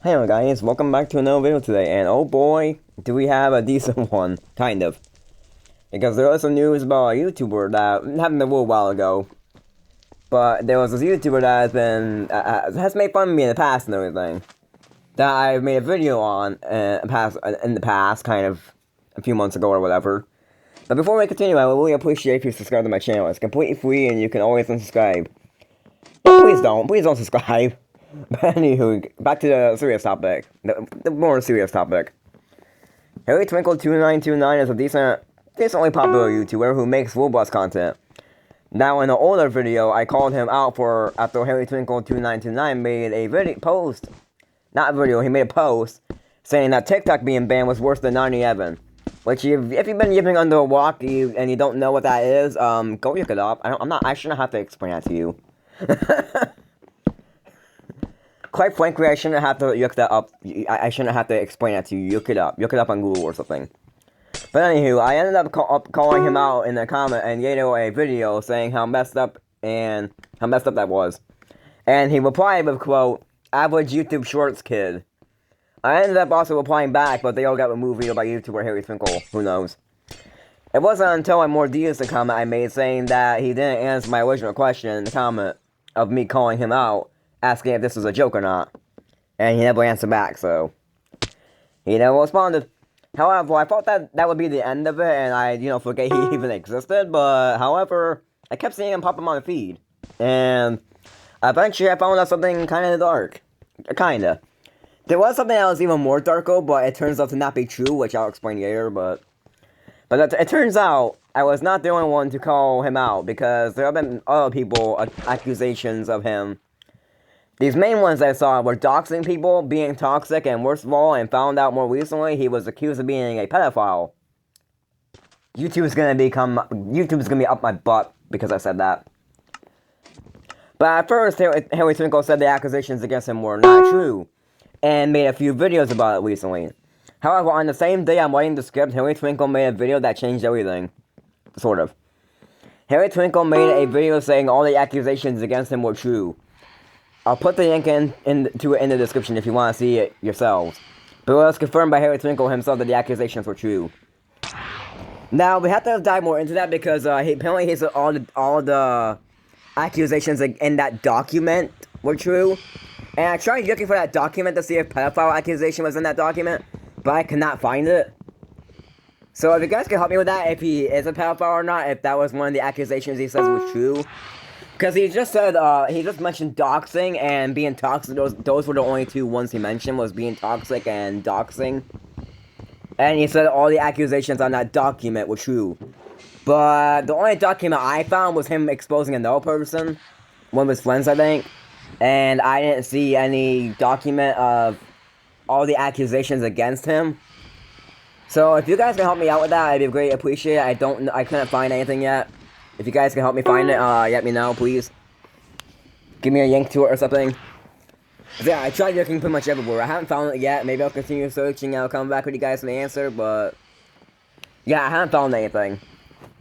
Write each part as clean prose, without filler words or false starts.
Hello guys, welcome back to another video today, and oh boy, do we have a decent one, kind of. Because there was some news about a YouTuber that happened a little while ago. But there was this YouTuber that has been, has made fun of me in the past and everything. That I've made a video on in the past, kind of a few months ago or whatever. But before we continue, I would really appreciate if you subscribe to my channel. It's completely free and you can always unsubscribe. But please don't subscribe. But anywho, back to the serious topic. The more serious topic. Harry Twinkle 2929 is a decently popular YouTuber who makes Roblox content. Now, in an older video, I called him out after Harry Twinkle 2929 made a post. Not a video, he made a post saying that TikTok being banned was worse than 9/11. Which, if you've been living under a rock and you don't know what that is, go look it up. I shouldn't have to explain that to you. Quite frankly, I shouldn't have to look that up. I shouldn't have to explain that to you. Look it up. Look it up on Google or something. But anywho, I ended up calling him out in the comment and gave a video saying how messed up that was. And he replied with, quote, "Average YouTube Shorts kid." I ended up also replying back, but they all got removed either by YouTuber Harry Twinkle. Who knows? It wasn't until a more decent comment I made saying that he didn't answer my original question in the comment of me calling him out, asking if this was a joke or not. And he never answered back, so he never responded. However, I thought that would be the end of it, and I, forget he even existed, but however, I kept seeing him pop up on the feed. And eventually I found out something kinda dark. Kinda. There was something that was even more darker, but it turns out to not be true, which I'll explain later, but it turns out I was not the only one to call him out, because there have been other people, accusations of him. These main ones I saw were doxing people, being toxic, and worst of all, and found out more recently, he was accused of being a pedophile. YouTube's gonna be up my butt because I said that. But at first, Harry Twinkle said the accusations against him were not true, and made a few videos about it recently. However, on the same day I'm writing the script, Harry Twinkle made a video that changed everything. Sort of. Harry Twinkle made a video saying all the accusations against him were true. I'll put the link into it in the description if you want to see it yourselves. But it was confirmed by Harry Twinkle himself that the accusations were true. Now, we have to dive more into that because apparently he said all the accusations in that document were true. And I tried looking for that document to see if pedophile accusation was in that document, but I could not find it. So if you guys can help me with that, if he is a pedophile or not, if that was one of the accusations he says was true. Because he just said, he just mentioned doxing and being toxic. Those were the only two ones he mentioned, was being toxic and doxing. And he said all the accusations on that document were true. But the only document I found was him exposing another person. One of his friends, I think. And I didn't see any document of all the accusations against him. So if you guys can help me out with that, I'd be greatly appreciated. I couldn't find anything yet. If you guys can help me find it, let me know, please. Give me a link to it or something. Yeah, I tried looking pretty much everywhere. I haven't found it yet. Maybe I'll continue searching and I'll come back with you guys with an answer, but yeah, I haven't found anything.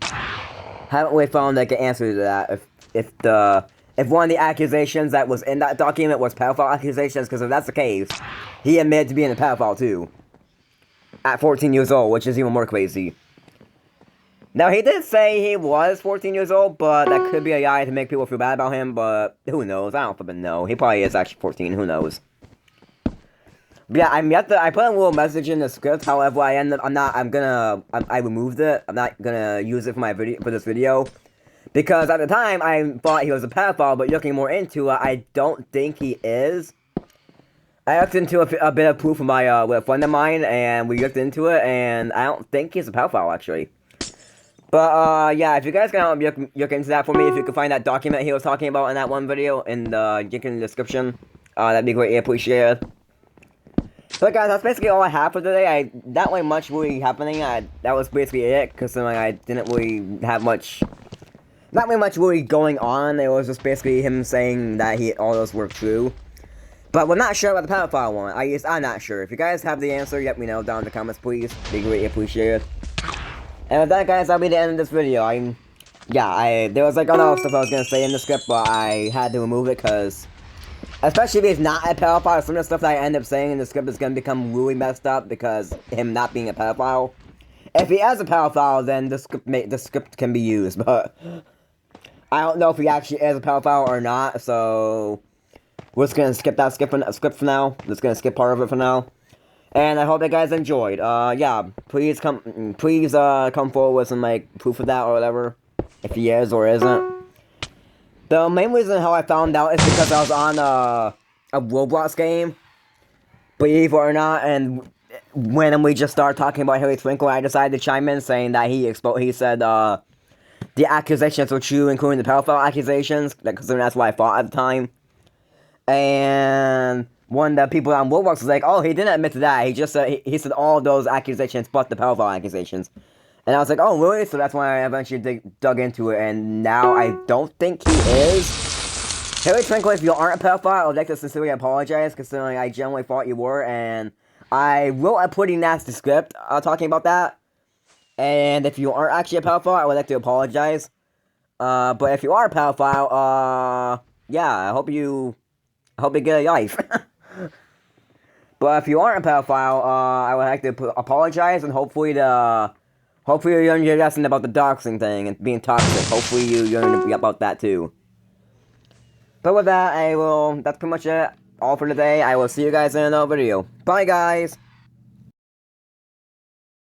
Haven't really found like an answer to that. If one of the accusations that was in that document was pedophile accusations, because if that's the case, he admitted to being a pedophile too. At 14 years old, which is even more crazy. Now, he did say he was 14 years old, but that could be a lie to make people feel bad about him, but who knows? I don't flippin' know. He probably is actually 14, who knows? But yeah, I put a little message in the script, however, I removed it. I'm not gonna use it for this video. Because at the time, I thought he was a pedophile, but looking more into it, I don't think he is. I looked into a bit of proof with a friend of mine, and we looked into it, and I don't think he's a pedophile, actually. But, yeah, if you guys can help look into that for me, if you can find that document he was talking about in that one video in the link in the description, that'd be greatly appreciated. But guys, that's basically all I have for today. Not really much really happening. That was basically it, because I didn't really have much, not really much really going on. It was just basically him saying that all those were true. But we're not sure about the pedophile one. I'm not sure. If you guys have the answer, let me know down in the comments, please. Be greatly appreciated. And with that, guys, that'll be the end of this video. There was like other stuff I was gonna say in the script, but I had to remove it because Especially if he's not a pedophile, some of the stuff that I end up saying in the script is going to become really messed up because him not being a pedophile. If he is a pedophile, then the script can be used, but I don't know if he actually is a pedophile or not, so we're just going to skip that script for now. Just going to skip part of it for now. And I hope you guys enjoyed. Yeah, please come forward with some, like, proof of that or whatever, if he is or isn't. The main reason how I found out is because I was on a Roblox game, believe it or not, and when we just started talking about Harry Twinkle, I decided to chime in saying that he said the accusations were true, including the pedophile accusations, because that's what I thought at the time. And one of the people on Roblox was like, oh, he didn't admit to that, he just said, he said all those accusations but the pedophile accusations. And I was like, oh, really? So that's why I eventually dug into it, and now I don't think he is. Harry Twinkle, if you aren't a pedophile, I would like to sincerely apologize, considering I generally thought you were, and I wrote a pretty nasty script talking about that. And if you aren't actually a pedophile, I would like to apologize. But if you are a pedophile, yeah, I hope you get a life. But if you aren't a pedophile, I would like to apologize, and hopefully you learn your lesson about the doxing thing and being toxic. Hopefully you learn about that too. But with that, that's pretty much it. All for today. I will see you guys in another video. Bye, guys!